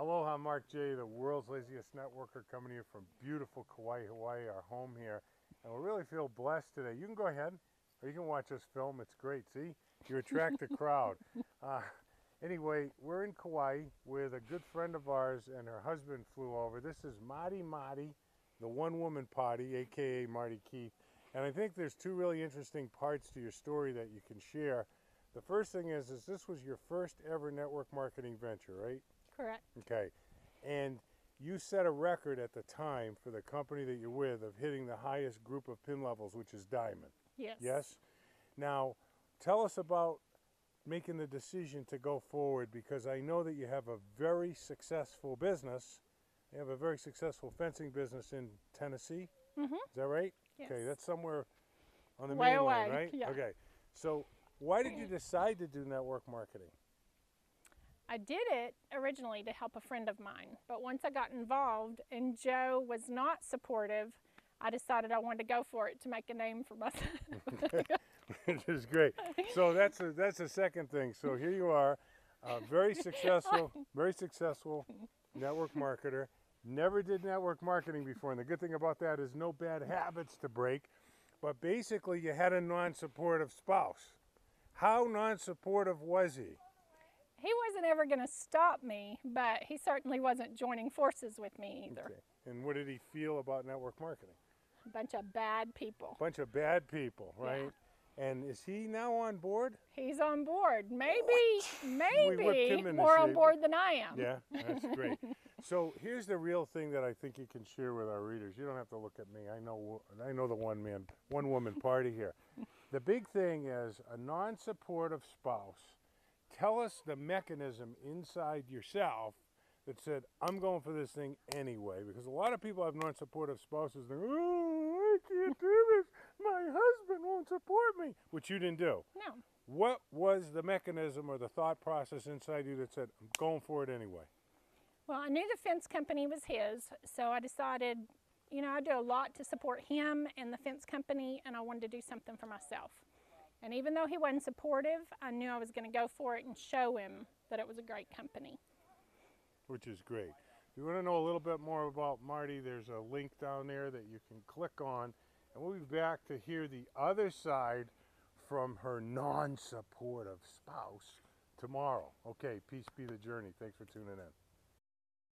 Aloha, Mark J., the world's laziest networker, coming to you from beautiful Kauai, Hawaii, our home here. And we really feel blessed today. You can go ahead, or you can watch us film. It's great. See, you attract the crowd. Anyway, we're in Kauai with a good friend of ours, and her husband flew over. This is Marty Marty, the one-woman party, a.k.a. Marty Keith. And I think there's two really interesting parts to your story that you can share. The first thing is this was your first ever network marketing venture, right? Correct. Okay. And you set a record at the time for the company that you're with of hitting the highest group of pin levels, which is diamond. Yes. Yes? Now, tell us about making the decision to go forward, because I know that you have a very successful business. You have a very successful fencing business in Tennessee. Mm-hmm. Is that right? Yes. Okay, that's somewhere on the Way mainland, away. right? Yeah. Okay. So why did you decide to do network marketing? I did it originally to help a friend of mine, but once I got involved and Joe was not supportive, I decided I wanted to go for it to make a name for myself. Which is great. So that's the second thing. So here you are, very successful network marketer. Never did network marketing before, and the good thing about that is no bad habits to break. But basically, you had a non-supportive spouse. How non-supportive was he? He wasn't ever going to stop me, but he certainly wasn't joining forces with me either. Okay. And what did he feel about network marketing? A bunch of bad people. Bunch of bad people, right? Yeah. And is he now on board? He's on board. Maybe more on board than I am. Yeah, that's great. So here's the real thing that I think you can share with our readers. You don't have to look at me. I know the one-woman party here. The big thing is a non-supportive spouse. Tell us the mechanism inside yourself that said, I'm going for this thing anyway. Because a lot of people have non-supportive spouses. They're, oh, I can't do this. My husband won't support me, which you didn't do. No. What was the mechanism or the thought process inside you that said, I'm going for it anyway? Well, I knew the fence company was his, so I decided, you know, I do a lot to support him and the fence company, and I wanted to do something for myself. And even though he wasn't supportive, I knew I was going to go for it and show him that it was a great company. Which is great. If you want to know a little bit more about Marty, there's a link down there that you can click on, and we'll be back to hear the other side from her non-supportive spouse tomorrow. Okay, peace be the journey. Thanks for tuning in.